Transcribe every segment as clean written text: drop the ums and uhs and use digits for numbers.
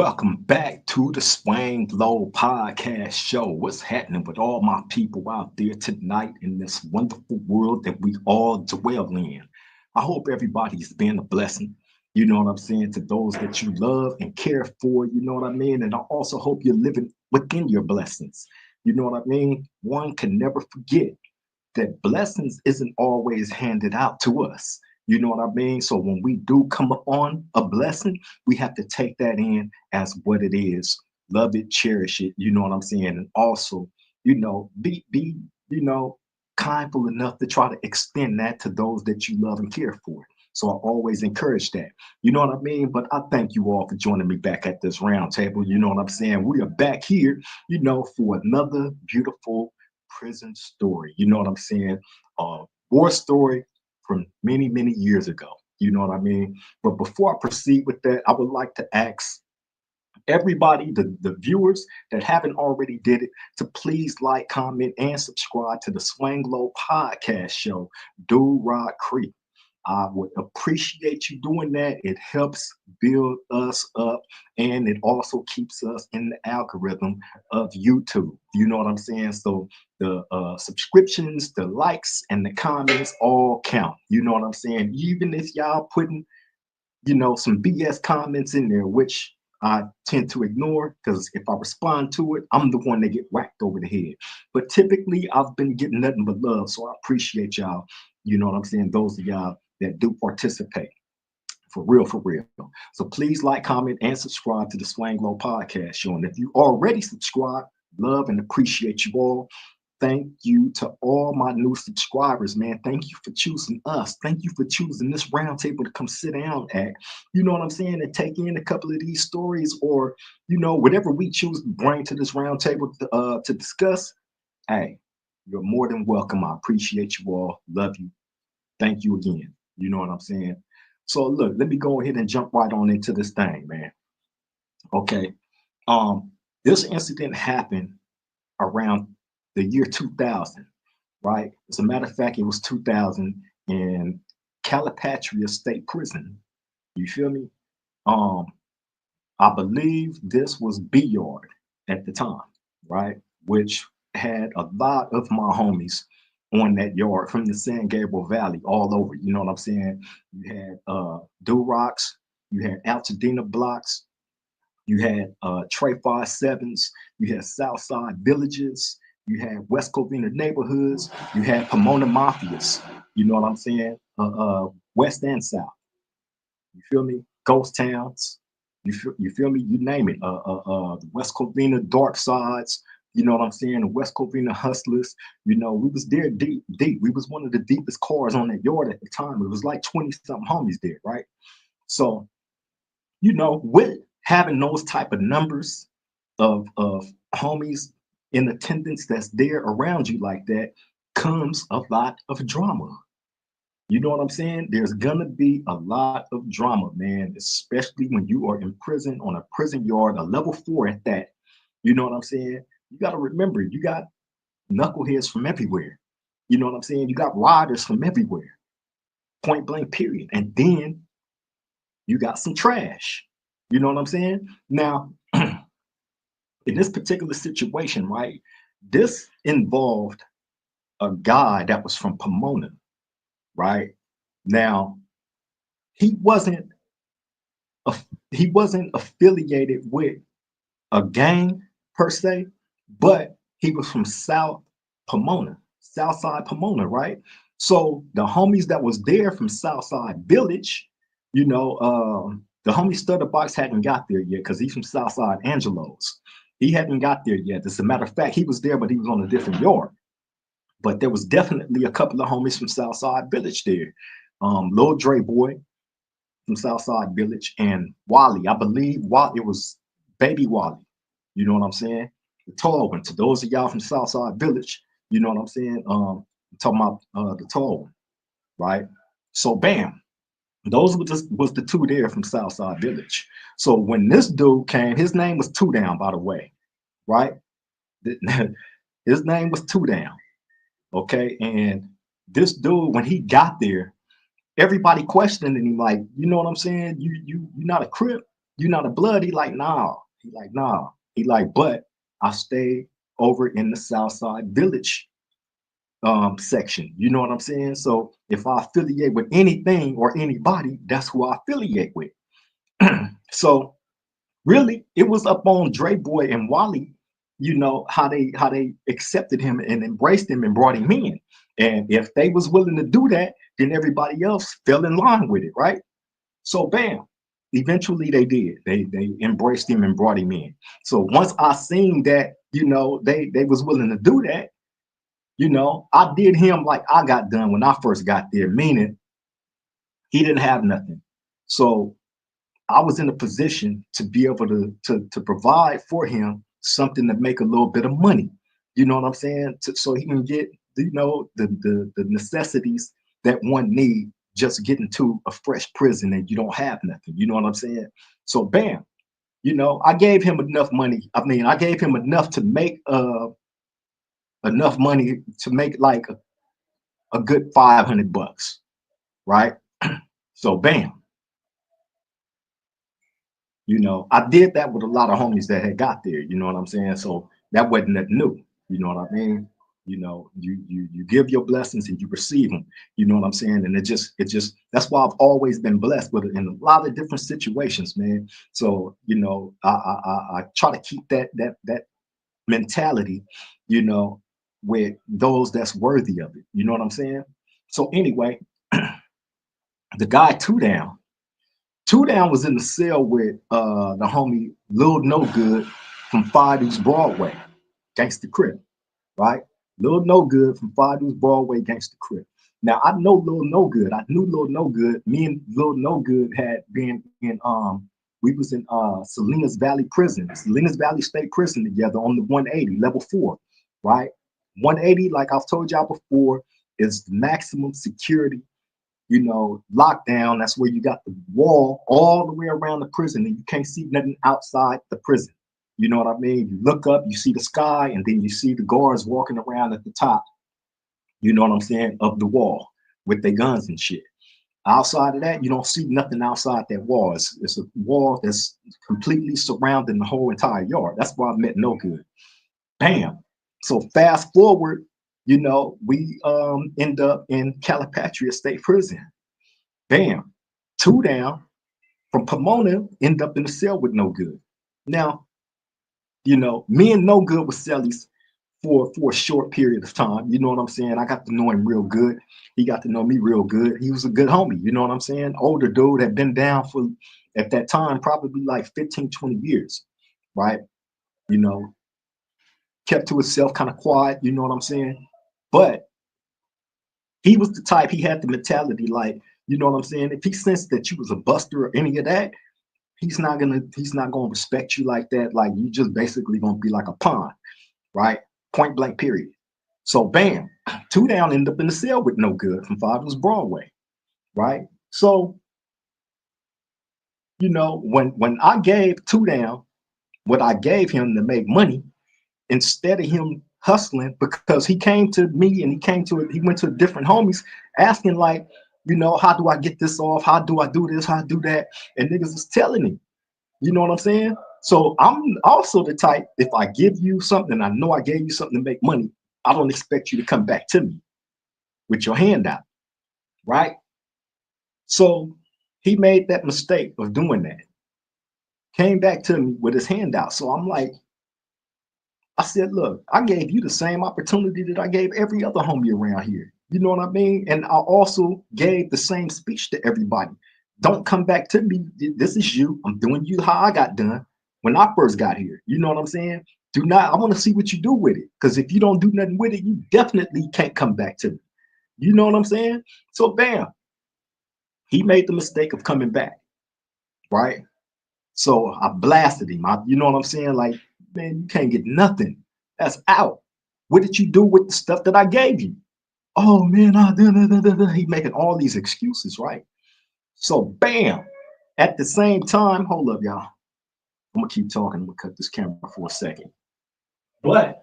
Welcome back to the Swang Low Podcast Show. What's happening with all my people out there tonight in this wonderful world that we all dwell in? I hope everybody's been a blessing. You know what I'm saying? To those that you love and care for, you know what I mean? And I also hope you're living within your blessings. You know what I mean? One can never forget that blessings isn't always handed out to us. You know what I mean? So when we do come upon a blessing, we have to take that in as what it is. Love it, cherish it. You know what I'm saying? And also, be kindful enough to try to extend that to those that you love and care for. So I always encourage that. You know what I mean? But I thank you all for joining me back at this round table. You know what I'm saying? We are back here, for another beautiful prison story. You know what I'm saying? War story from many, many years ago. You know what I mean? But before I proceed with that, I would like to ask everybody, the viewers that haven't already did it, to please like, comment, and subscribe to the Swang Low Podcast Show, Duroc, Crip. I would appreciate you doing that. It helps build us up and it also keeps us in the algorithm of YouTube. You know what I'm saying? So the subscriptions, the likes, and the comments all count. You know what I'm saying? Even if y'all putting, some BS comments in there, which I tend to ignore because if I respond to it, I'm the one that get whacked over the head. But typically, I've been getting nothing but love, so I appreciate y'all. You know what I'm saying? Those of y'all that do participate. For real, for real. So please like, comment, and subscribe to the Swang Low Podcast Show. And if you already subscribed, love and appreciate you all. Thank you to all my new subscribers, man. Thank you for choosing us. Thank you for choosing this roundtable to come sit down at. You know what I'm saying? And take in a couple of these stories or, whatever we choose to bring to this roundtable to discuss. Hey, you're more than welcome. I appreciate you all. Love you. Thank you again. You know what I'm saying? So look, let me go ahead and jump right on into this thing, man. Okay. This incident happened around the year 2000, right? As a matter of fact, it was 2000 in Calipatria State Prison. You feel me? Um, I believe this was B Yard at the time, right? Which had a lot of my homies on that yard from the San Gabriel Valley all over. You know what I'm saying? You had Durocs, you had Altadena blocks, you had Trey 5 7s, you had Southside villages, you had West Covina neighborhoods, you had Pomona mafias. You know what I'm saying? West and South. You feel me? Ghost towns. You feel me? You name it. The West Covina dark sides. You know what I'm saying? The West Covina hustlers. We was there deep, deep. We was one of the deepest cars on that yard at the time. It was like 20 something homies there, right? So, with having those type of numbers of homies in attendance that's there around you like that comes a lot of drama. You know what I'm saying? There's gonna be a lot of drama, man, especially when you are in prison on a prison yard, a level 4 at that. You know what I'm saying? You got to remember, you got knuckleheads from everywhere. You know what I'm saying? You got riders from everywhere, point blank, period. And then you got some trash. You know what I'm saying? Now, in this particular situation, right, this involved a guy that was from Pomona, right? Now, he wasn't he wasn't affiliated with a gang per se, but he was from South Pomona, Southside Pomona, right? So the homies that was there from Southside Village, the homie Stutterbox hadn't got there yet because he's from Southside Angelos. He hadn't got there yet. As a matter of fact, he was there, but he was on a different yard. But there was definitely a couple of homies from Southside Village there. Lil Dre Boy from Southside Village and Wally. I believe it was Baby Wally. You know what I'm saying? The tall one. To those of y'all from Southside Village, you know what I'm saying? I'm talking about the tall one, right? So bam, those was the two there from Southside Village. So when this dude came, his name was Two Down, by the way, right? His name was Two Down. Okay. And this dude, when he got there, everybody questioning him, like, you know what I'm saying? You're not a Crip. You not a blood? He like, nah. He like, nah. He like, but I stay over in the Southside Village section. You know what I'm saying? So if I affiliate with anything or anybody, that's who I affiliate with. So really, it was up on Dre Boy and Wally, you know, how they accepted him and embraced him and brought him in. And if they was willing to do that, then everybody else fell in line with it, right? So bam, eventually they did. They embraced him and brought him in. So once I seen that, you know, they was willing to do that, you know, I did him like I got done when I first got there, meaning he didn't have nothing. So I was in a position to be able to provide for him something to make a little bit of money. You know what I'm saying? So he can get, you know, the necessities that one need just getting to a fresh prison and you don't have nothing. You know what I'm saying? So bam, you know, I gave him enough money. I mean, I gave him enough to make enough money to make like a good 500 bucks, right? So bam, you know, I did that with a lot of homies that had got there. You know what I'm saying? So that wasn't that new. You know what I mean? You know, you give your blessings and you receive them. You know what I'm saying? And it just that's why I've always been blessed with it in a lot of different situations, man. So you know, I try to keep that mentality, you know, with those that's worthy of it. You know what I'm saying? So anyway, the guy two down. Two Down was in the cell with the homie Lil No Good from Five Deuce Broadway, Gangsta Crip, right? Lil No Good from Five Deuce Broadway, Gangsta Crip. Now I know Lil No Good. I knew Lil No Good. Me and Lil No Good had been in we was in Salinas Valley Prison, Salinas Valley State Prison together on the 180, level 4, right? 180, like I've told y'all before, is the maximum security, you know, lockdown. That's where you got the wall all the way around the prison and you can't see nothing outside the prison. You know what I mean? You look up, you see the sky, and then you see the guards walking around at the top, you know what I'm saying, of the wall with their guns and shit. Outside of that, you don't see nothing outside that wall. It's a wall that's completely surrounding the whole entire yard. That's why I met No Good. Bam. So fast forward, you know, we end up in Calipatria State Prison. Bam, two down from Pomona, end up in the cell with No Good. Now, you know, me and No Good was cellies for a short period of time. You know what I'm saying? I got to know him real good. He got to know me real good. He was a good homie. You know what I'm saying? Older dude, had been down for, at that time, probably like 15, 20 years, right? You know, kept to himself, kind of quiet. You know what I'm saying? But he was the type, he had the mentality like, you know what I'm saying? If he sensed that you was a buster or any of that, he's not gonna respect you like that. Like you just basically gonna be like a pawn, right? Point blank, period. So bam, two down ended up in the cell with No Good from Father's Broadway, right? So you know, when I gave two down what I gave him to make money, instead of him hustling, because he came to me and he went to different homies asking like, you know, how do I get this off? How do I do this? How I do that? And niggas is telling him. You know what I'm saying? So I'm also the type, if I give you something, I know I gave you something to make money, I don't expect you to come back to me with your hand out, right? So he made that mistake of doing that, came back to me with his hand out. So I'm like, I said, look, I gave you the same opportunity that I gave every other homie around here. You know what I mean? And I also gave the same speech to everybody. Don't come back to me. This is you. I'm doing you how I got done when I first got here. You know what I'm saying? Do not, I want to see what you do with it. Because if you don't do nothing with it, you definitely can't come back to me. You know what I'm saying? So bam, he made the mistake of coming back, right? So I blasted him. You know what I'm saying? Like, man, you can't get nothing. That's out. What did you do with the stuff that I gave you? Oh man, he making all these excuses, right? So bam. At the same time, hold up, y'all. I'm gonna keep talking. I'm gonna cut this camera for a second. But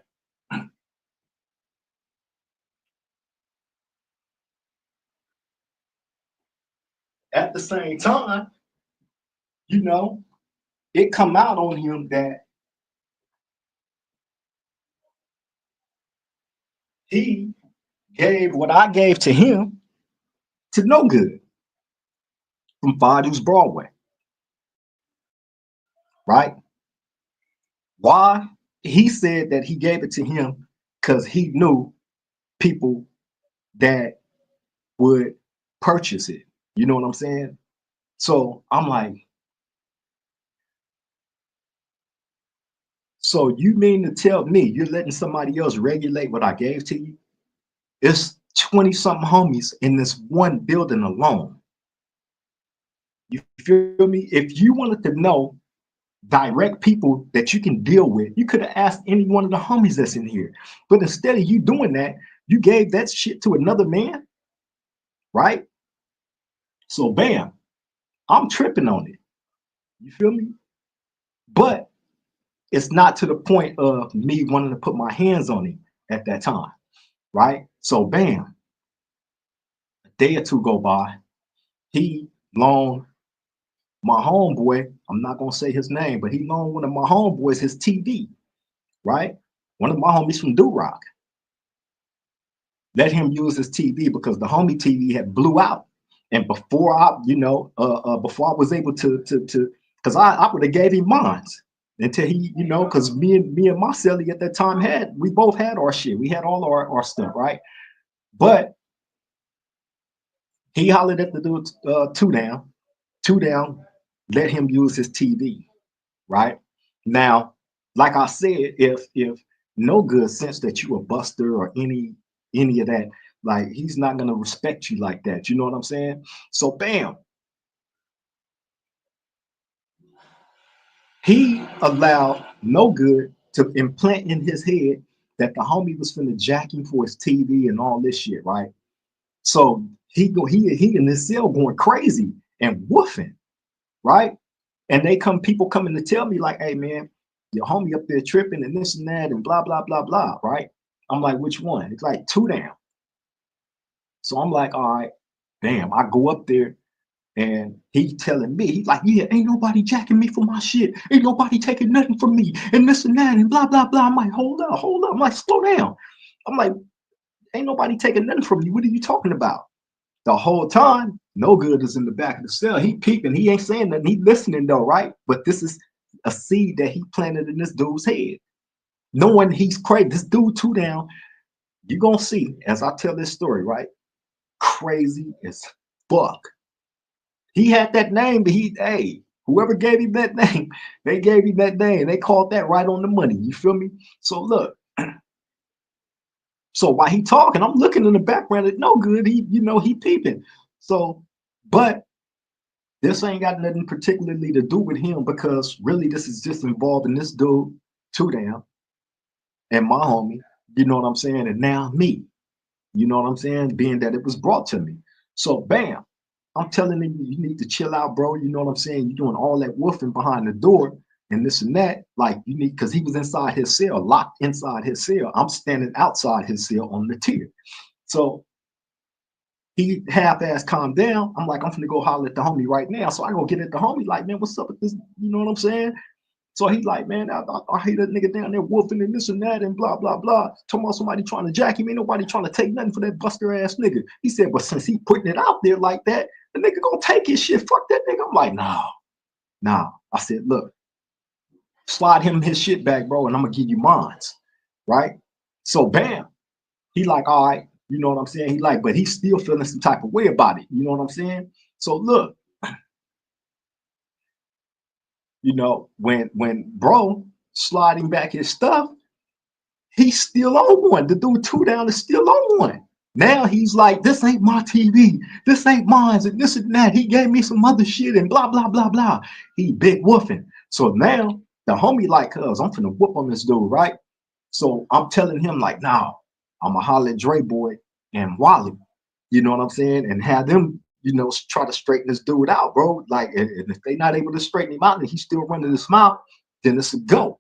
at the same time, you know, it come out on him that he gave what I gave to him to No Good from Fadu's Broadway, right? Why? He said that he gave it to him because he knew people that would purchase it. You know what I'm saying? So I'm like, so you mean to tell me you're letting somebody else regulate what I gave to you? It's 20 something homies in this one building alone. You feel me? If you wanted to know direct people that you can deal with, you could have asked any one of the homies that's in here. But instead of you doing that, you gave that shit to another man, right? So bam, I'm tripping on it. You feel me? But it's not to the point of me wanting to put my hands on him at that time, right? So bam, a day or two go by. He loaned my homeboy, I'm not gonna say his name, but he loaned one of my homeboys his TV, right? One of my homies from Duroc let him use his TV because the homie TV had blew out. And before I, before I was able because I would have gave him mines until he, because me and my celly at that time we both had our shit. We had all our stuff, right? But he hollered at the dude, two down, let him use his TV, right? Now, like I said, if No Good sense that you a buster or any of that, like he's not gonna respect you like that. You know what I'm saying? So bam, he allowed No Good to implant in his head that the homie was finna jack him for his TV and all this shit, right? So he in his cell going crazy and woofing, right? And people coming to tell me like, hey man, your homie up there tripping and this and that and blah blah blah blah, right? I'm like, which one? It's like two down. So I'm like, all right, damn. I go up there and he telling me, he's like, yeah, ain't nobody jacking me for my shit. Ain't nobody taking nothing from me and this and that and blah blah blah. I'm like, hold up, hold up. I'm like, slow down. I'm like, ain't nobody taking nothing from you. What are you talking about? The whole time, No Good is in the back of the cell. He peeping. He ain't saying nothing. He listening though, right? But this is a seed that he planted in this dude's head. Knowing he's crazy. This dude two down, you gonna see as I tell this story, right? Crazy as fuck. He had that name, but whoever gave him that name, they gave him that name. They called that right on the money. You feel me? So look, so while he talking, I'm looking in the background at No Good. He peeping. So, but this ain't got nothing particularly to do with him because really this is just involving this dude, two down, and my homie, you know what I'm saying? And now me, you know what I'm saying? Being that it was brought to me. So bam, I'm telling him you need to chill out, bro. You know what I'm saying? You're doing all that woofing behind the door and this and that. Like you need, because he was inside his cell, locked inside his cell. I'm standing outside his cell on the tier. So he half-ass calmed down. I'm like, I'm gonna go holler at the homie right now. So I go get at the homie, like, man, what's up with this? You know what I'm saying? So he's like, man, I hate that nigga down there woofing and this and that and blah, blah, blah. Talking about somebody trying to jack him. Ain't nobody trying to take nothing for that buster ass nigga. He said, but since he putting it out there like that, the nigga gonna take his shit. Fuck that nigga. I'm like, nah. I said, look, slide him his shit back, bro, and I'm gonna give you mines. Right? So bam. He like, all right, you know what I'm saying? He like, but he's still feeling some type of way about it. You know what I'm saying? So look, when bro sliding back his stuff, he's still on one. The dude two down is still on one. Now he's like, this ain't my TV. This ain't mine, and this and that. He gave me some other shit and blah, blah, blah, blah. He big woofing. So now the homie like, cuz I'm finna whoop on this dude, right? So I'm telling him like, nah, I'ma holler at Dre Boy and Wally. You know what I'm saying? And have them, try to straighten this dude out, bro. Like, and if they not able to straighten him out and he's still running his mouth, then it's a go,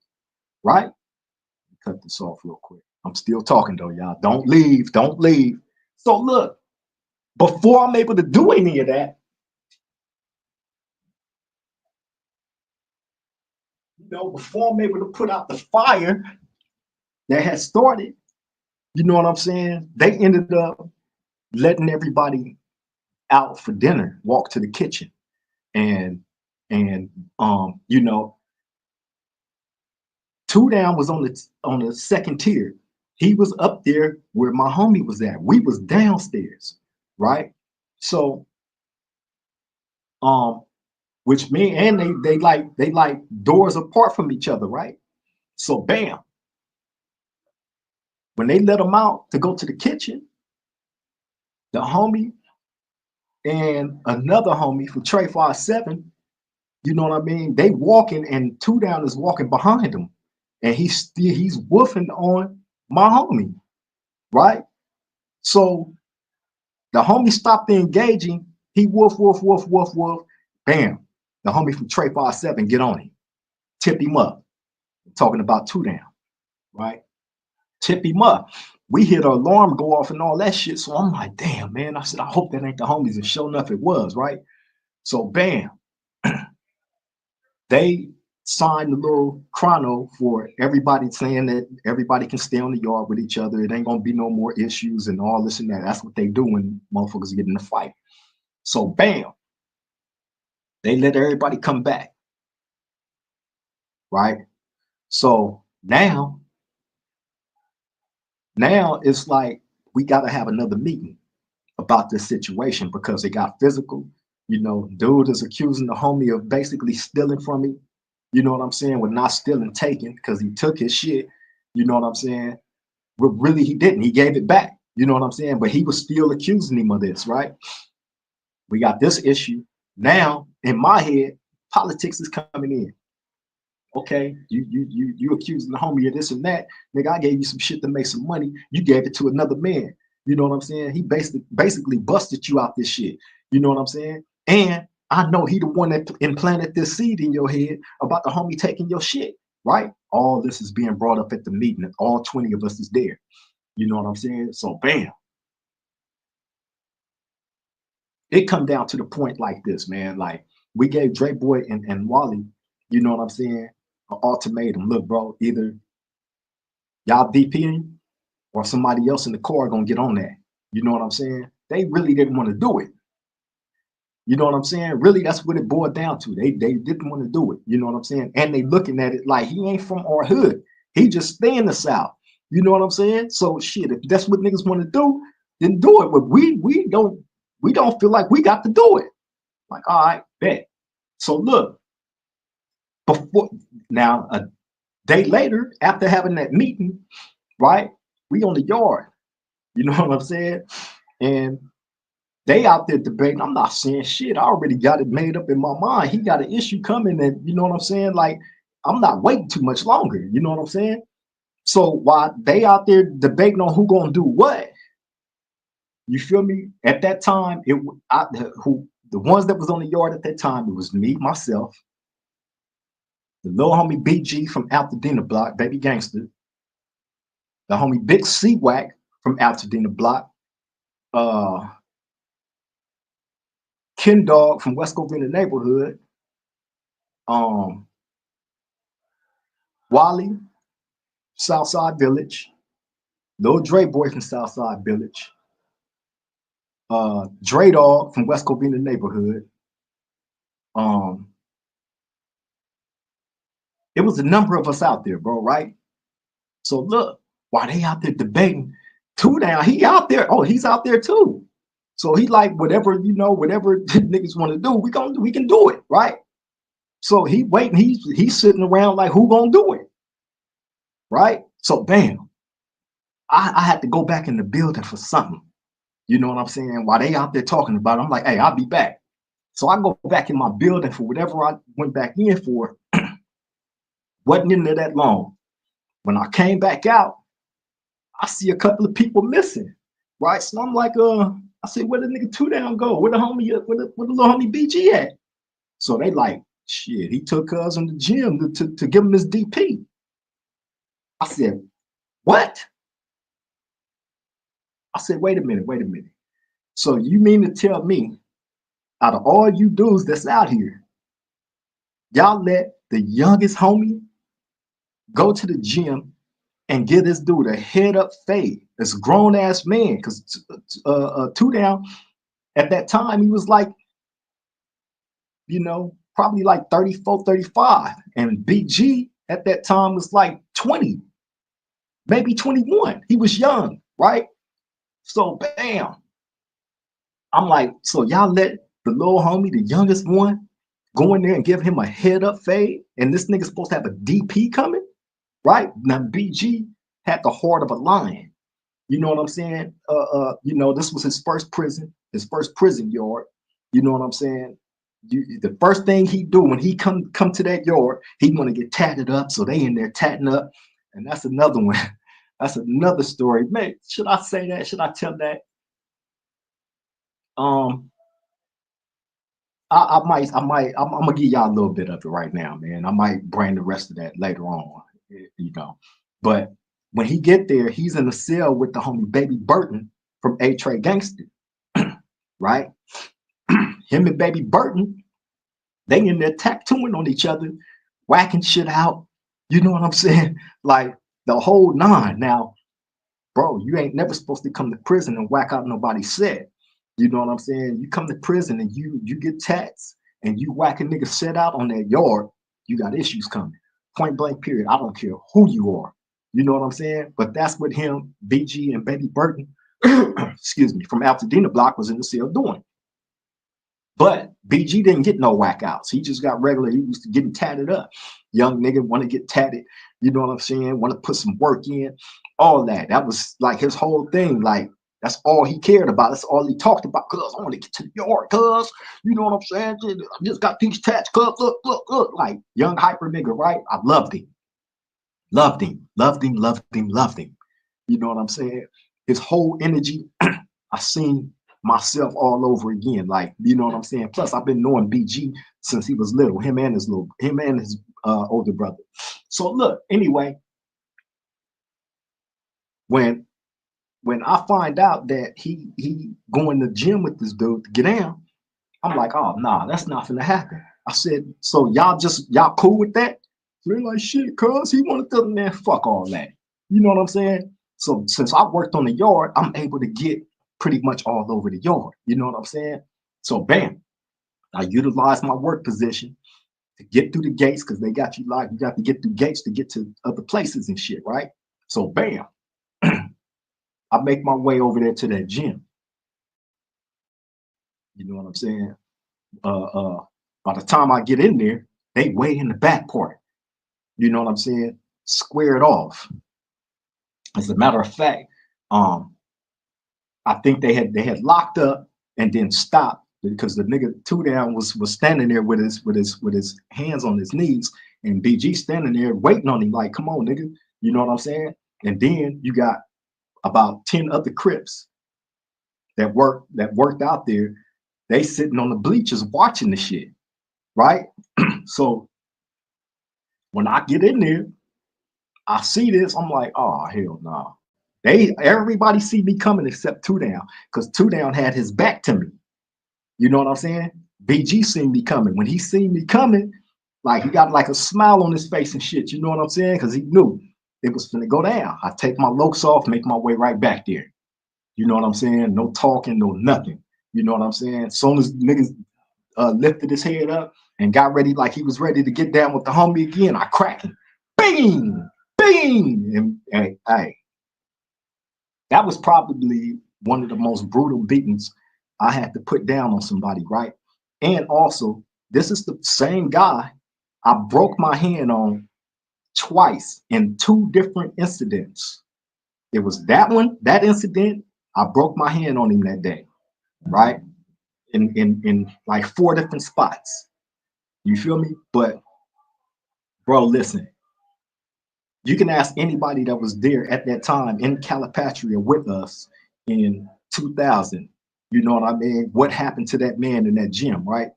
right? Cut this off real quick. I'm still talking though, y'all. Don't leave. Don't leave. So look, before I'm able to do any of that, before I'm able to put out the fire that had started, you know what I'm saying? They ended up letting everybody out for dinner, walk to the kitchen. And and Two Down was on the second tier. He was up there where my homie was at. We was downstairs, right? So um which me and they like doors apart from each other, right? So bam, when they let him out to go to the kitchen, the homie and another homie from Trey 57, you know what I mean? They walking and Two Down is walking behind them, and he's woofing on my homie, right? So the homie stopped engaging. He woof woof woof woof woof. Bam! The homie from Trey 57 get on him, tip him up. I'm talking about Two Down, right? Tip him up. We hear the alarm go off and all that shit. So I'm like, damn, man. I said, I hope that ain't the homies. And sure enough, it was, right? So bam, they signed a little chrono for everybody saying that everybody can stay on the yard with each other. It ain't gonna be no more issues and all this and that. That's what they do when motherfuckers get in a fight. So bam, they let everybody come back, right? So now it's like we gotta have another meeting about this situation because it got physical. Dude is accusing the homie of basically stealing from me. You know what I'm saying? With not stealing, taking, because he took his shit. You know what I'm saying? But really, he didn't. He gave it back. You know what I'm saying? But he was still accusing him of this, right? We got this issue. Now, in my head, politics is coming in. Okay, you accusing the homie of this and that. Nigga, I gave you some shit to make some money. You gave it to another man. You know what I'm saying? He basically busted you out this shit. You know what I'm saying? And I know he the one that implanted this seed in your head about the homie taking your shit, right? All this is being brought up at the meeting, and all 20 of us is there. You know what I'm saying? So bam, it come down to the point like this, man. Like we gave Dre Boy and Wally, you know what I'm saying, an ultimatum. Look, bro, either y'all DPing or somebody else in the car gonna get on that. You know what I'm saying? They really didn't want to do it. You know what I'm saying? Really, that's what it boiled down to. They didn't want to do it. You know what I'm saying? And they looking at it like he ain't from our hood. He just stay in the South. You know what I'm saying? So shit, if that's what niggas want to do, then do it. But we don't feel like we got to do it. Like, all right, bet. So look, before now a day later, after having that meeting, right? We on the yard. You know what I'm saying? And they out there debating. I'm not saying shit. I already got it made up in my mind. He got an issue coming, and you know what I'm saying? Like, I'm not waiting too much longer. You know what I'm saying? So while they out there debating on who gonna do what, you feel me? At that time, the ones that was on the yard at that time, it was me, myself, the little homie BG from Altadena Block, Baby Gangster, the homie Big C-Wack from Altadena Block, uh, Ken Dog from West Covina Neighborhood, um, Wally, Southside Village, Lil Dre Boy from Southside Village, Dre Dog from West Covina Neighborhood. Um, it was a number of us out there, bro, right? So look, while they out there debating, Two Down, he out there. Oh, he's out there too. So he like whatever, whatever niggas want to do, we can do it, right? So he waiting, he's sitting around like who gonna do it, right? So bam, I had to go back in the building for something. You know what I'm saying? While they out there talking about it, I'm like, hey, I'll be back. So I go back in my building for whatever I went back in for. Wasn't in there that long. When I came back out, I see a couple of people missing, right? So I'm like, I said, where the nigga Two Down go? Where the little homie BG at? So they like, shit, he took us in the gym to give him his DP. I said, what? I said, wait a minute. So you mean to tell me, out of all you dudes that's out here, Y'all let the youngest homie go to the gym and give this dude a head up fade. This grown ass man, because Two Down at that time, he was like, probably like 34, 35. And BG at that time was like 20, maybe 21. He was young, right? So bam. I'm like, so y'all let the little homie, the youngest one, go in there and give him a head up fade, and this nigga's supposed to have a DP coming, right? Now BG had the heart of a lion. You know what I'm saying? This was his first prison yard. You know what I'm saying? The first thing he do when he come to that yard, he want to get tatted up. So they in there tatting up, and that's another one. That's another story. Man, should I say that? Should I tell that? Um, I'm gonna give y'all a little bit of it right now, man. I might bring the rest of that later on, you know. But when he get there, he's in the cell with the homie Baby Burton from A Trey Gangster, right? Him and Baby Burton, they in there tattooing on each other, whacking shit out. You know what I'm saying? Like the whole nine. Now, bro, you ain't never supposed to come to prison and whack out nobody's set. You know what I'm saying? You come to prison and you get tats and you whack a nigga set out on that yard, you got issues coming. Point blank, period. I don't care who you are. You know what I'm saying? But that's what him, BG, and Baby Burton, excuse me, from Altadena Blocc was in the cell doing. But BG didn't get no whack outs. He just got regular. He was getting tatted up. Young nigga want to get tatted. You know what I'm saying? Want to put some work in. All that. That was like his whole thing. Like that's all he cared about. That's all he talked about. Cuz I want to get to the yard. Cuz you know what I'm saying? I just got these tats. Cuz look. Like young hyper nigga, right? I loved him. Loved him. Loved him. Loved him. Loved him. You know what I'm saying? His whole energy. I seen myself all over again. Like, you know what I'm saying? Plus, I've been knowing BG since he was little, him and his older brother. So look, anyway, when I find out that he going to the gym with this dude to get down, I'm like, oh nah, that's not gonna happen. I said, so y'all cool with that? So they're like, shit, cuz he wanted to, man, fuck all that. You know what I'm saying? So since I worked on the yard, I'm able to get pretty much all over the yard. You know what I'm saying? So bam, I utilized my work position to get through the gates because they got you locked. You got to get through gates to get to other places and shit, right? So bam, I make my way over there to that gym. You know what I'm saying? By the time I get in there, they way in the back part. You know what I'm saying? Squared off. As a matter of fact, I think they had locked up and then stopped because the nigga Two Down was standing there with his hands on his knees, and BG standing there waiting on him like, come on, nigga. You know what I'm saying? And then you got about 10 other Crips that worked out there. They sitting on the bleachers watching the shit, right? So when I get in there, I see this, I'm like, oh hell no. Nah. Everybody see me coming except Two Down, because Two Down had his back to me. You know what I'm saying? BG seen me coming. When he seen me coming, like he got like a smile on his face and shit. You know what I'm saying? Because he knew it was gonna go down. I take my lokes off, make my way right back there. You know what I'm saying? No talking, no nothing. You know what I'm saying? As soon as niggas lifted his head up and got ready, like he was ready to get down with the homie again, I cracked him. Bing! Bing! And hey, that was probably one of the most brutal beatings I had to put down on somebody, right? And also, this is the same guy I broke my hand on twice in two different incidents. It was that incident, I broke my hand on him that day, right? In like four different spots. You feel me? But bro, listen, you can ask anybody that was there at that time in Calipatria with us in 2000. You know what I mean? What happened to that man in that gym, right?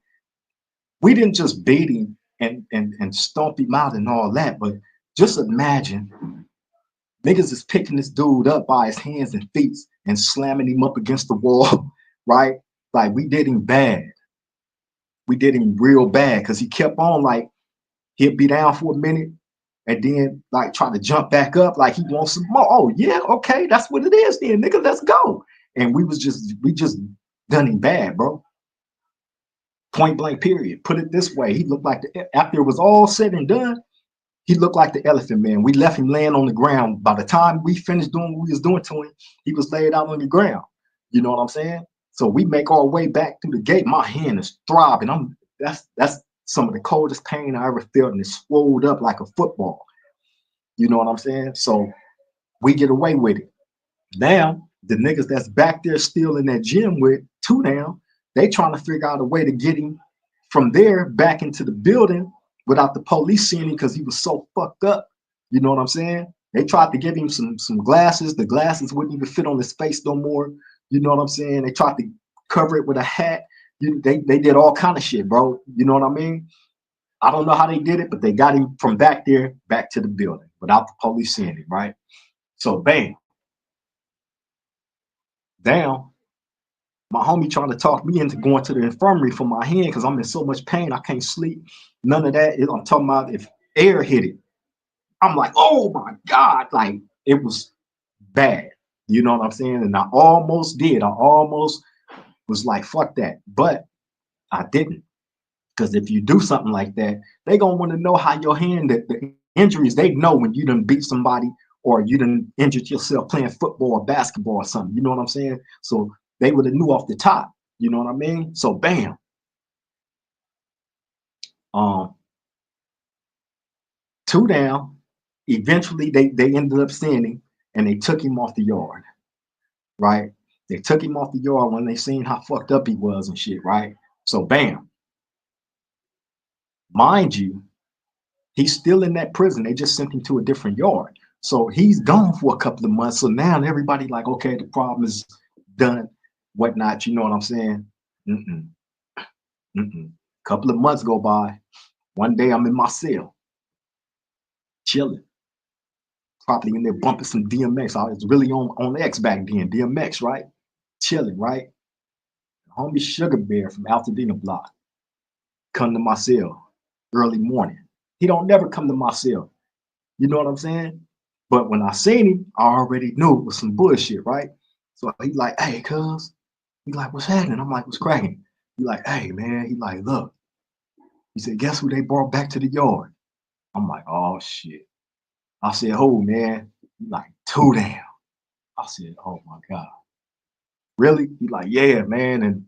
We didn't just beat him and stomp him out and all that, but just imagine niggas is picking this dude up by his hands and feet and slamming him up against the wall, right? Like we did him bad. We did him real bad because he kept on like He'll be down for a minute and then like try to jump back up like he wants some more. Oh yeah, okay, that's what it is then, nigga. Let's go. And we just done him bad, bro. Point blank period. Put it this way. He looked like after it was all said and done, he looked like the Elephant Man. We left him laying on the ground. By the time we finished doing what we was doing to him, he was laid out on the ground. You know what I'm saying? So we make our way back through the gate. My hand is throbbing. That's some of the coldest pain I ever felt, and it swelled up like a football. You know what I'm saying? So we get away with it. Now the niggas that's back there still in that gym with two down, they trying to figure out a way to get him from there back into the building without the police seeing him because he was so fucked up. You know what I'm saying? They tried to give him some glasses. The glasses wouldn't even fit on his face no more. You know what I'm saying? They tried to cover it with a hat. They did all kind of shit, bro. You know what I mean? I don't know how they did it, but they got him from back there back to the building without the police seeing him, right? So bam, down. My homie trying to talk me into going to the infirmary for my hand because I'm in so much pain. I can't sleep. None of that. I'm talking about if air hit it. I'm like, oh my God. Like it was bad. You know what I'm saying? And I almost did. I almost was like, fuck that. But I didn't. Because if you do something like that, they gonna want to know how your hand, the injuries, they know when you done beat somebody or you done injured yourself playing football or basketball or something. You know what I'm saying? So they would have knew off the top. You know what I mean? So bam. Um, two down. Eventually they ended up seeing him and they took him off the yard, right? They took him off the yard when they seen how fucked up he was and shit, right? So bam. Mind you, he's still in that prison. They just sent him to a different yard. So he's gone for a couple of months. So now everybody like, okay, the problem is done, whatnot. You know what I'm saying? Mm-mm, mm-mm. Couple of months go by. One day I'm in my cell, chilling, probably in there bumping some DMX. I was really on X back then, DMX, right? Chilling, right? Homie Sugar Bear from Altadena Blocc come to my cell early morning. He don't never come to my cell. You know what I'm saying? But when I seen him, I already knew it was some bullshit, right? So he like, hey, cuz. He like, what's happening? I'm like, what's cracking? He like, hey, man. He like, look. He said, guess who they brought back to the yard? I'm like, oh, shit. I said, who, man? He like, two down. I said, oh, my God. Really? He like, yeah, man. And,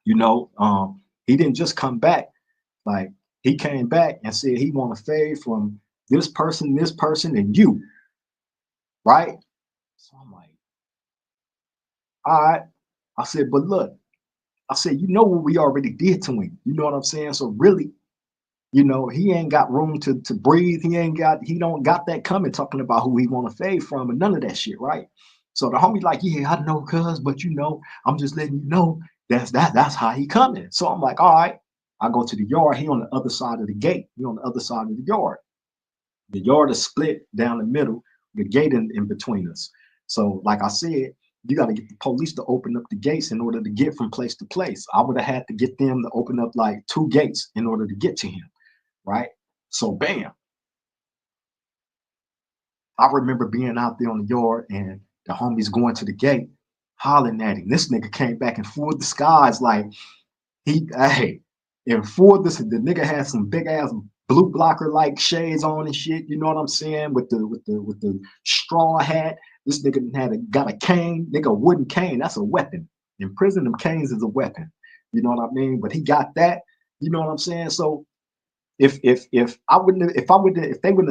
you know, he didn't just come back. Like, he came back and said he want to fade from this person, and you, right? So I'm like, all right. I said, but look, I said, you know what we already did to him. You know what I'm saying? So really, you know, he ain't got room to breathe. He don't got that coming talking about who he want to fade from and none of that shit, right? So the homie like, yeah, I know, cuz, but you know, I'm just letting you know that's how he coming. So I'm like, all right. I go to the yard. He on the other side of the gate. He on the other side of the yard. The yard is split down the middle, the gate in between us. So, like I said, you got to get the police to open up the gates in order to get from place to place. I would have had to get them to open up like two gates in order to get to him, right? So, bam. I remember being out there on the yard and the homies going to the gate, hollering at him. This nigga came back in full disguise, like hey, in full this the nigga had some big ass blue blocker like shades on and shit. You know what I'm saying? With the straw hat. This nigga got a cane, nigga, a wooden cane. That's a weapon. In prison, them canes is a weapon. You know what I mean? But he got that. You know what I'm saying? So if they wouldn't have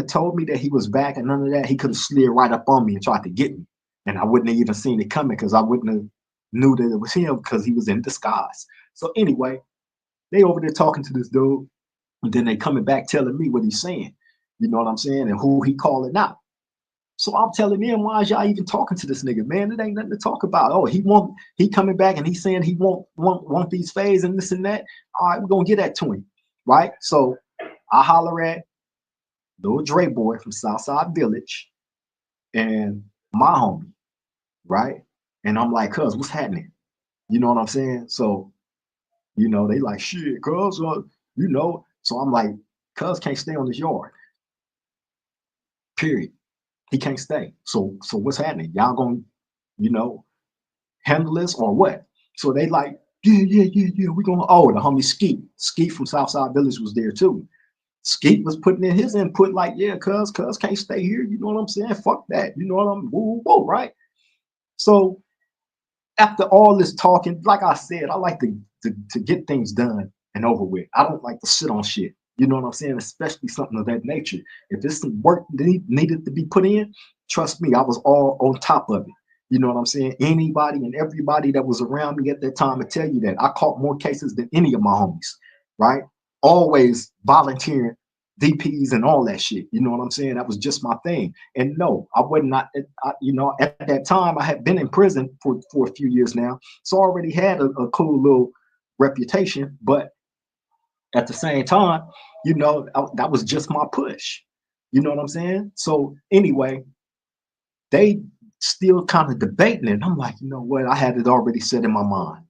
told me that he was back and none of that, he could have slid right up on me and tried to get me, and I wouldn't have even seen it coming because I wouldn't have knew that it was him because he was in disguise. So anyway, they over there talking to this dude, and then they coming back telling me what he's saying. You know what I'm saying, and who he calling out. So I'm telling them, why is y'all even talking to this nigga, man? It ain't nothing to talk about. Oh, he coming back and he's saying he want these fades and this and that. All right, we're gonna get that to him, right? So I holler at little Dre boy from Southside Village and my homie, right? And I'm like, cuz, what's happening? You know what I'm saying? So, you know, they like, shit, cuz, you know. So I'm like, Cuz can't stay on his yard. Period. He can't stay. So what's happening? Y'all gonna, you know, handle this or what? So they like, yeah. We gonna the homie Skeet from Southside Village was there too. Skeet was putting in his input, like, yeah, cuz can't stay here. You know what I'm saying? Fuck that. You know what I'm whoa, right? So after all this talking, like I said, I like to get things done and over with. I don't like to sit on shit. You know what I'm saying? Especially something of that nature. If there's some work needed to be put in, trust me, I was all on top of it. You know what I'm saying? Anybody and everybody that was around me at that time would tell you that I caught more cases than any of my homies, right? Always volunteering DPs and all that shit. You know what I'm saying? That was just my thing. And no, I would not, at that time, I had been in prison for a few years now. So I already had a cool little reputation. But at the same time, that was just my push. You know what I'm saying? So anyway, they still kind of debating it. I'm like, you know what? I had it already set in my mind.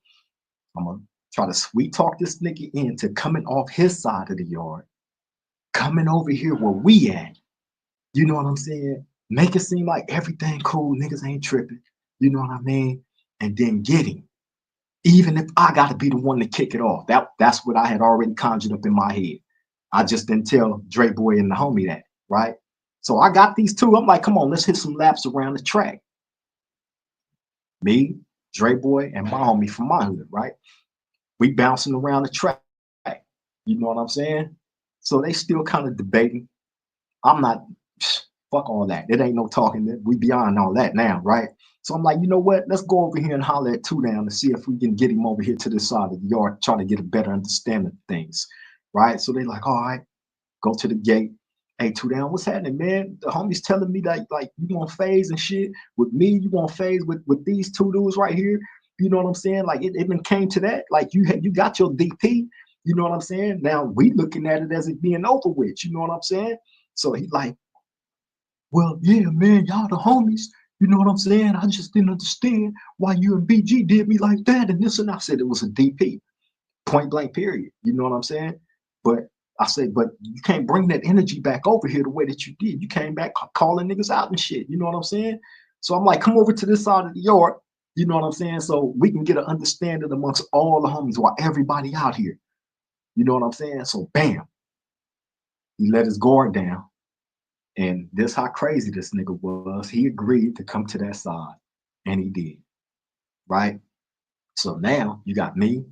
I'm going to try to sweet talk this nigga into coming off his side of the yard, coming over here where we at. You know what I'm saying? Make it seem like everything cool. Niggas ain't tripping. You know what I mean? And then get him. Even if I got to be the one to kick it off. That's what I had already conjured up in my head. I just didn't tell Dre Boy and the homie that, right? So I got these two. I'm like, come on, let's hit some laps around the track. Me, Dre Boy, and my homie from my hood, right? We bouncing around the track. You know what I'm saying? So they still kind of debating. I'm not, fuck all that. It ain't no talking. We beyond all that now, right? So I'm like, you know what? Let's go over here and holler at Two Down to see if we can get him over here to this side of the yard, try to get a better understanding of things, right? So they like, all right, go to the gate. Hey, Two Down, what's happening, man? The homie's telling me that like you want phase and shit with me. You want phase with these two dudes right here. You know what I'm saying? Like it even came to that. Like you got your DP. You know what I'm saying? Now we looking at it as it being over with. You know what I'm saying? So he like, well, yeah, man, y'all the homies. You know what I'm saying? I just didn't understand why you and BG did me like that and this and I said it was a DP, point blank, period. You know what I'm saying? But I said, but you can't bring that energy back over here the way that you did. You came back calling niggas out and shit. You know what I'm saying? So I'm like, come over to this side of the yard. You know what I'm saying? So we can get an understanding amongst all the homies while everybody out here. You know what I'm saying? So bam, he let his guard down. And this how crazy this nigga was. He agreed to come to that side, and he did. Right? So now you got me,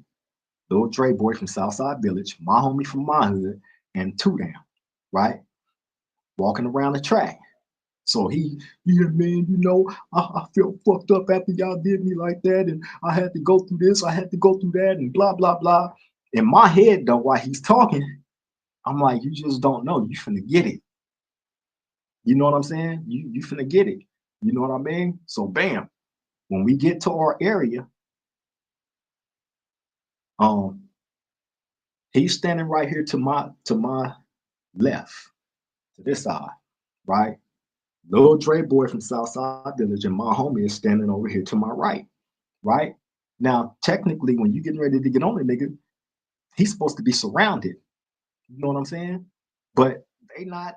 little Dre Boy from Southside Village, my homie from my hood, and Two Down, right? Walking around the track. So yeah, man, I felt fucked up after y'all did me like that, and I had to go through this, I had to go through that, and blah, blah, blah. In my head, though, while he's talking, I'm like, you just don't know. You finna get it. You know what I'm saying? You finna get it. You know what I mean? So bam, when we get to our area, um, he's standing right here to my left, to this side, right? Little Dre Boy from Southside Village and my homie is standing over here to my right, right? Now, technically, when you getting ready to get on a nigga, he's supposed to be surrounded. You know what I'm saying? But they not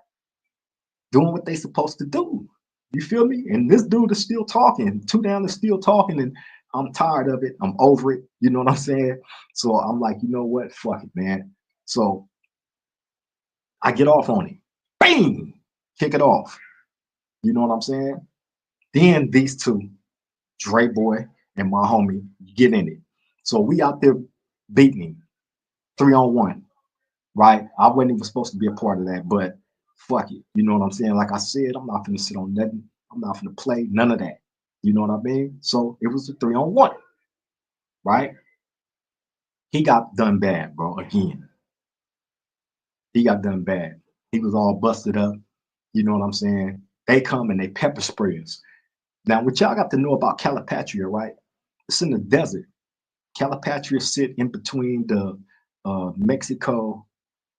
doing what they supposed to do. You feel me? And this dude is still talking. Two Down is still talking, and I'm tired of it. I'm over it. You know what I'm saying? So I'm like, you know what? Fuck it, man. So I get off on him. Bang! Kick it off. You know what I'm saying? Then these two, Dre Boy and my homie, get in it. So we out there beating him 3-on-1, right? I wasn't even supposed to be a part of that, but fuck it. You know what I'm saying? Like I said, I'm not gonna sit on nothing. I'm not gonna play none of that. You know what I mean? So it was a 3-on-1, right? He got done bad, bro. Again, he got done bad. He was all busted up. You know what I'm saying? They come and they pepper spray us. Now, what y'all got to know about Calipatria, right? It's in the desert. Calipatria sit in between the Mexico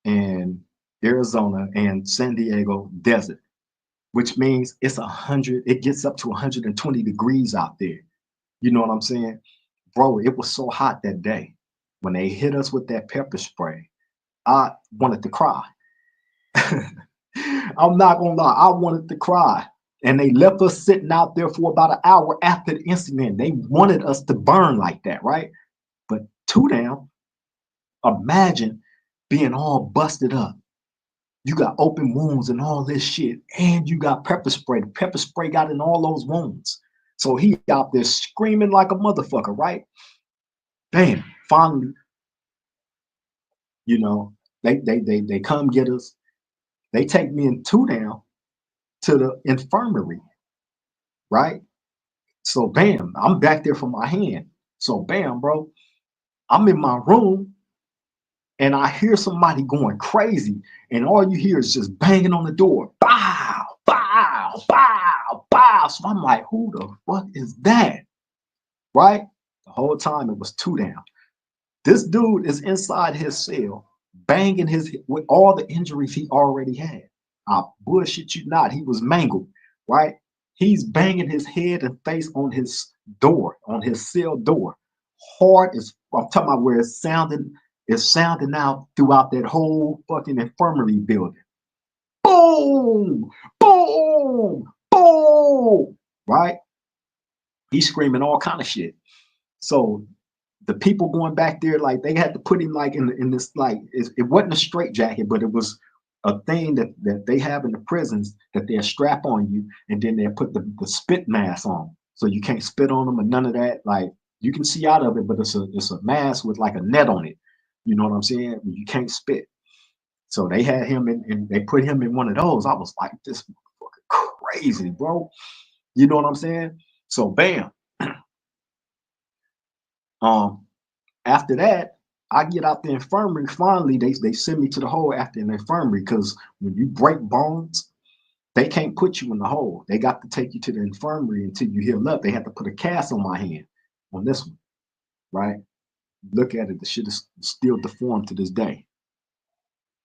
and Arizona and San Diego desert, which means it gets up to 120 degrees out there. You know what I'm saying? Bro, it was so hot that day when they hit us with that pepper spray. I wanted to cry. I'm not gonna lie, I wanted to cry. And they left us sitting out there for about an hour after the incident. They wanted us to burn like that, right? But two down, imagine being all busted up. You got open wounds and all this shit, and you got pepper spray. The pepper spray got in all those wounds. So he out there screaming like a motherfucker, right? Bam. Finally, you know, they come get us. They take me in two down to the infirmary, right? So bam, I'm back there for my hand. So bam, bro, I'm in my room and I hear somebody going crazy, and all you hear is just banging on the door. Bow, bow, bow, bow. So I'm like, who the fuck is that? Right? The whole time it was two down. This dude is inside his cell, banging his with all the injuries he already had. I bullshit you not, he was mangled, right? He's banging his head and face on his door, on his cell door. Hard as I'm talking about where it's sounding out throughout that whole fucking infirmary building. Boom, boom, boom, right? He's screaming all kind of shit. So the people going back there, like they had to put him like in this like it wasn't a straight jacket, but it was a thing that they have in the prisons that they'll strap on you, and then they'll put the spit mask on, so you can't spit on them and none of that. Like you can see out of it, but it's a mask with like a net on it. You know what I'm saying? You can't spit. So they had him in, and they put him in one of those. I was like, this motherfucker crazy, bro. You know what I'm saying? So bam. Um, After that, I get out the infirmary. Finally, they send me to the hole after the infirmary because when you break bones, they can't put you in the hole. They got to take you to the infirmary until you heal up. They had to put a cast on my hand on this one, right? Look at it, the shit is still deformed to this day.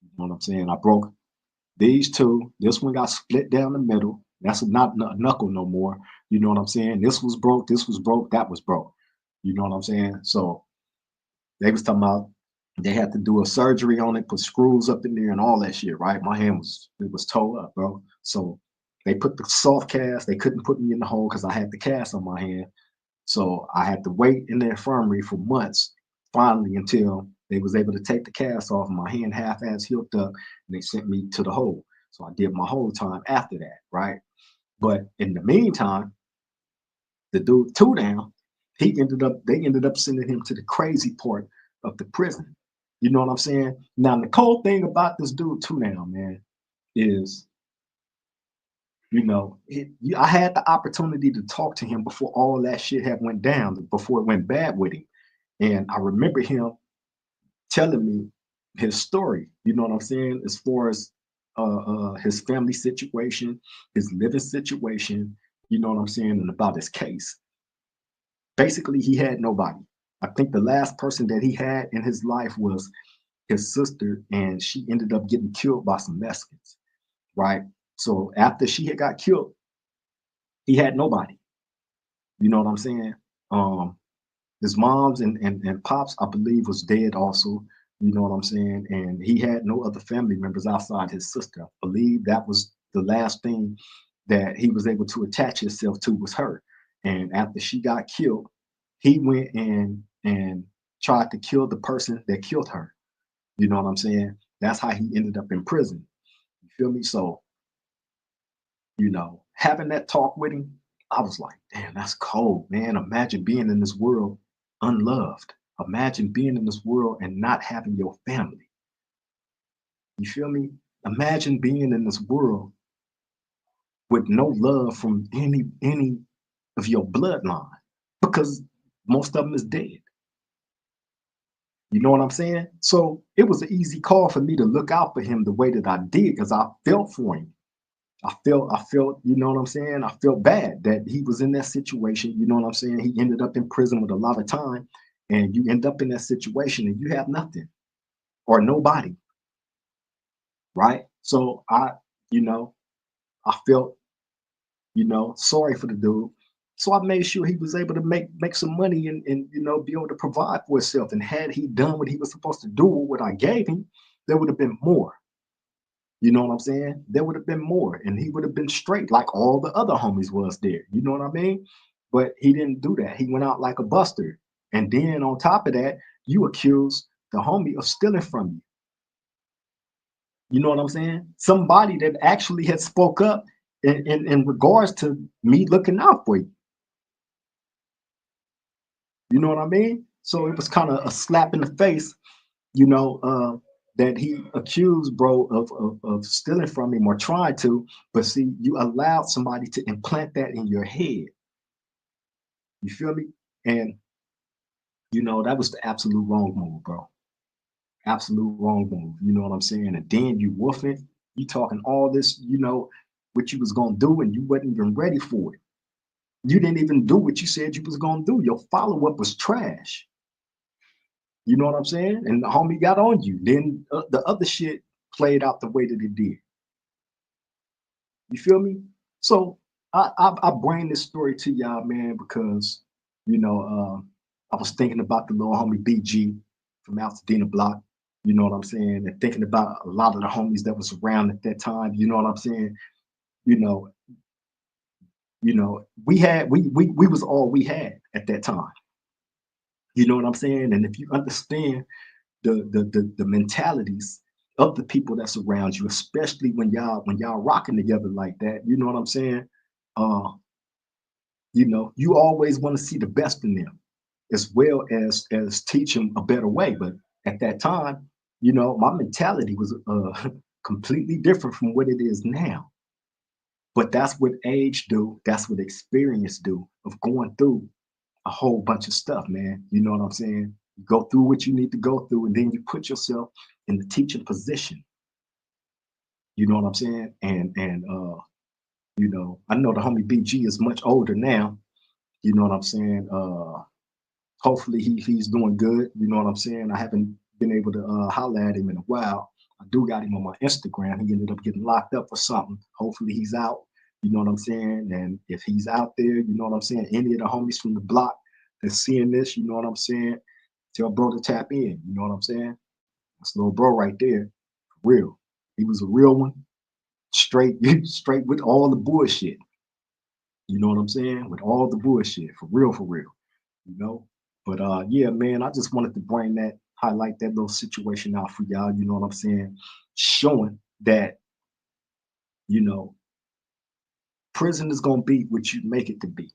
You know what I'm saying? I broke these two. This one got split down the middle. That's not a knuckle no more. You know what I'm saying? This was broke. This was broke. That was broke. You know what I'm saying? So they was talking about they had to do a surgery on it, put screws up in there and all that shit, right? My hand was towed up, bro. So they put the soft cast. They couldn't put me in the hole because I had the cast on my hand. So I had to wait in the infirmary for months, finally, until they was able to take the cast off. My hand half-ass healed up, and they sent me to the hole. So I did my whole time after that, right? But in the meantime, the dude two down, they ended up sending him to the crazy part of the prison. You know what I'm saying? Now the cool thing about this dude two down, man, is I had the opportunity to talk to him before all that shit had went down, before it went bad with him. And I remember him telling me his story, you know what I'm saying, as far as his family situation, his living situation, you know what I'm saying, and about his case. Basically, he had nobody. I think the last person that he had in his life was his sister, and she ended up getting killed by some Mexicans, right? So after she had got killed, he had nobody. You know what I'm saying? Um, his moms and pops, I believe, was dead also. You know what I'm saying? And he had no other family members outside his sister. I believe that was the last thing that he was able to attach himself to was her. And after she got killed, he went and tried to kill the person that killed her. You know what I'm saying? That's how he ended up in prison. You feel me? So, having that talk with him, I was like, damn, that's cold, man. Imagine being in this world unloved. Imagine being in this world and not having your family. You feel me? Imagine being in this world with no love from any of your bloodline because most of them is dead. You know what I'm saying? So it was an easy call for me to look out for him the way that I did because I felt for him. I felt, you know what I'm saying? I felt bad that he was in that situation. You know what I'm saying? He ended up in prison with a lot of time, and you end up in that situation and you have nothing or nobody, right? So you know, I felt, sorry for the dude. So I made sure he was able to make some money and be able to provide for himself. And had he done what he was supposed to do with what I gave him, there would have been more. You know what I'm saying? There would have been more, and he would have been straight like all the other homies was there. You know what I mean? But he didn't do that. He went out like a buster. And then on top of that, you accuse the homie of stealing from you. You know what I'm saying? Somebody that actually had spoke up in regards to me looking out for you. You know what I mean? So it was kind of a slap in the face, you know, that he accused bro of stealing from him or tried to. But see, you allowed somebody to implant that in your head. You feel me? And you know, that was the absolute wrong move, bro. Absolute wrong move. You know what I'm saying? And then you woofing, you talking all this, you know, what you was gonna do, and you wasn't even ready for it. You didn't even do what you said you was gonna do. Your follow-up was trash. You know what I'm saying? And the homie got on you. Then the other shit played out the way that it did. You feel me? So I bring this story to y'all, man, because you know I was thinking about the little homie BG from Altadena Block. You know what I'm saying? And thinking about a lot of the homies that was around at that time. You know what I'm saying? You know, we was all we had at that time. You know what I'm saying? And if you understand the mentalities of the people that's around you, especially when y'all rocking together like that, you know what I'm saying? Uh, you know, you always want to see the best in them, as well as teach them a better way. But at that time, you know, my mentality was completely different from what it is now. But that's what age do. That's what experience do of going through a whole bunch of stuff, man. You know what I'm saying? You go through what you need to go through, and then you put yourself in the teaching position. You know what I'm saying? You know, I know the homie BG is much older now. You know what I'm saying? Hopefully he's doing good. You know what I'm saying? I haven't been able to holler at him in a while. I do got him on my Instagram. He ended up getting locked up for something. Hopefully he's out. You know what I'm saying? And if he's out there, you know what I'm saying? Any of the homies from the block that's seeing this, you know what I'm saying? Tell bro to tap in. You know what I'm saying? That's little bro right there. Real. He was a real one. Straight, straight with all the bullshit. You know what I'm saying? With all the bullshit. For real, for real. You know? But yeah, man, I just wanted to bring that, highlight that little situation out for y'all. You know what I'm saying? Showing that, you know, prison is gonna be what you make it to be.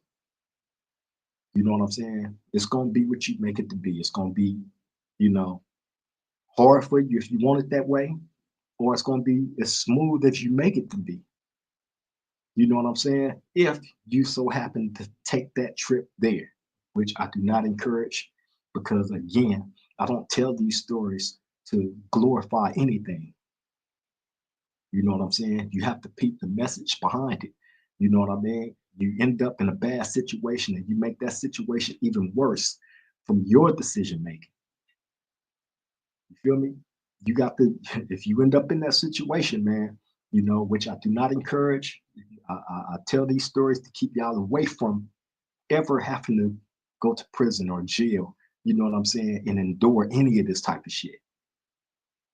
You know what I'm saying? It's gonna be what you make it to be. It's gonna be, you know, hard for you if you want it that way, or it's gonna be as smooth as you make it to be. You know what I'm saying? If you so happen to take that trip there, which I do not encourage, because again, I don't tell these stories to glorify anything. You know what I'm saying? You have to peep the message behind it. You know what I mean? You end up in a bad situation and you make that situation even worse from your decision making. You feel me? You got to, if you end up in that situation, man, you know, which I do not encourage, I tell these stories to keep y'all away from ever having to go to prison or jail, you know what I'm saying, and endure any of this type of shit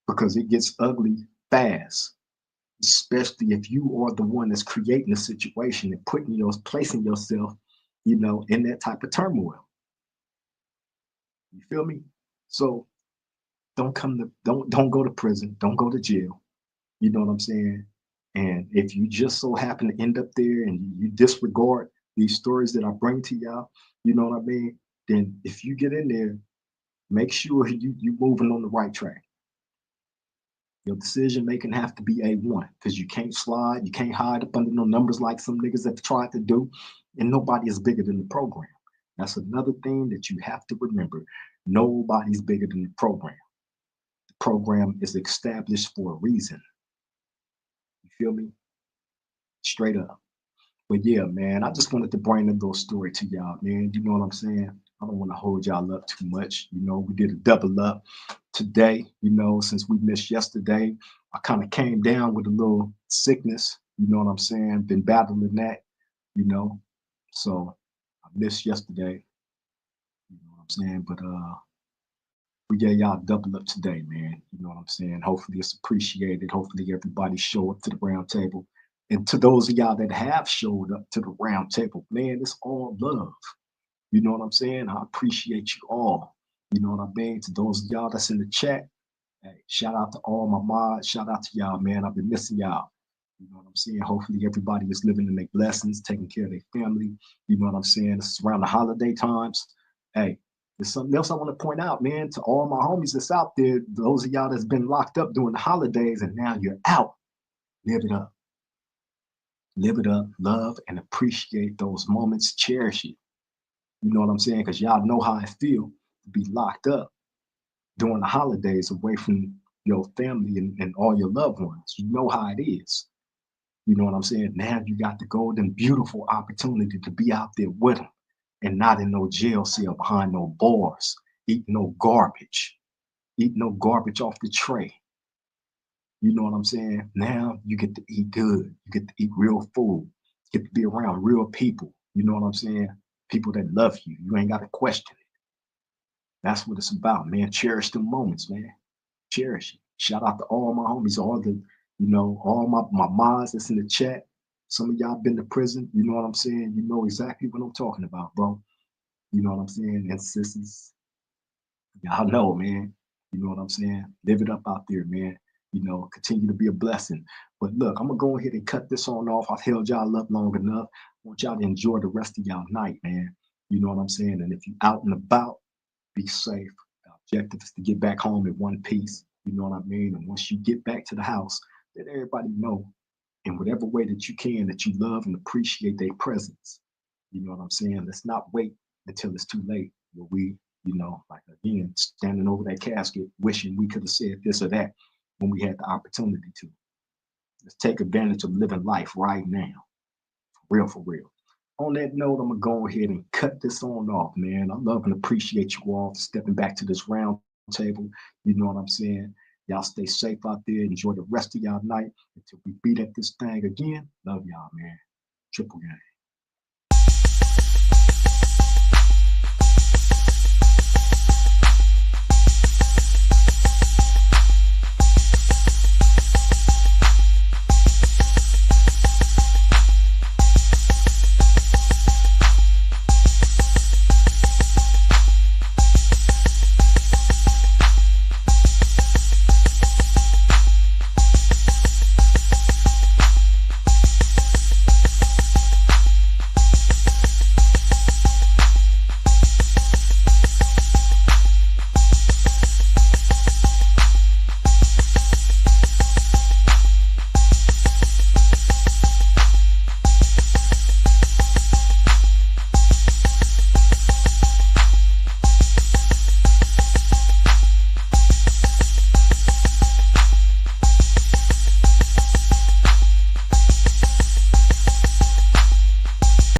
because it gets ugly fast, especially if you are the one that's creating the situation and placing yourself, you know, in that type of turmoil. You feel me? So don't go to prison, don't go to jail. You know what I'm saying? And if you just so happen to end up there and you disregard these stories that I bring to y'all, you know what I mean? Then if you get in there, make sure you moving on the right track. Your decision making have to be A1 because you can't slide, you can't hide up under no numbers like some niggas have tried to do, and nobody is bigger than the program. That's another thing that you have to remember. Nobody's bigger than the program. The program is established for a reason. You feel me? Straight up. But yeah, man, I just wanted to bring a little story to y'all, man. You know what I'm saying? I don't want to hold y'all up too much. You know, we did a double up today, you know, since we missed yesterday. I kind of came down with a little sickness, you know what I'm saying? Been battling that, you know. So I missed yesterday, you know what I'm saying? But We gave y'all double up today, man. You know what I'm saying? Hopefully it's appreciated. Hopefully everybody show up to the round table. And to those of y'all that have showed up to the round table, man, it's all love. You know what I'm saying? I appreciate you all. You know what I mean? To those of y'all that's in the chat, hey, shout out to all my mods. Shout out to y'all, man. I've been missing y'all. You know what I'm saying? Hopefully everybody is living in their blessings, taking care of their family. You know what I'm saying? It's around the holiday times. Hey, there's something else I want to point out, man, to all my homies that's out there, those of y'all that's been locked up during the holidays and now you're out. Live it up. Live it up, love, and appreciate those moments. Cherish it. You know what I'm saying? Because y'all know how I feel to be locked up during the holidays away from your family and all your loved ones. You know how it is. You know what I'm saying? Now you got the golden, beautiful opportunity to be out there with them and not in no jail cell behind no bars, eating no garbage, eating no garbage off the tray. You know what I'm saying? Now you get to eat good. You get to eat real food. You get to be around real people. You know what I'm saying? People that love you. You ain't got to question it. That's what it's about, man. Cherish the moments, man. Cherish it. Shout out to all my homies, all the, all my mods that's in the chat. Some of y'all been to prison. You know what I'm saying? You know exactly what I'm talking about, bro. You know what I'm saying? And sisters, y'all know, man. You know what I'm saying? Live it up out there, man. Continue to be a blessing. But look, I'm gonna go ahead and cut this on off. I've held y'all up long enough. I want y'all to enjoy the rest of y'all night, man. You know what I'm saying? And if you out and about, be safe. The objective is to get back home in one piece. You know what I mean? And once you get back to the house, let everybody know in whatever way that you can that you love and appreciate their presence. You know what I'm saying? Let's not wait until it's too late where we, like again, standing over that casket, wishing we could have said this or that when we had the opportunity to. Let's take advantage of living life right now. For real, for real. On that note, I'm gonna go ahead and cut this on off, man. I love and appreciate you all for stepping back to this round table. You know what I'm saying? Y'all stay safe out there. Enjoy the rest of y'all night until we beat at this thing again. Love y'all, man. Triple game.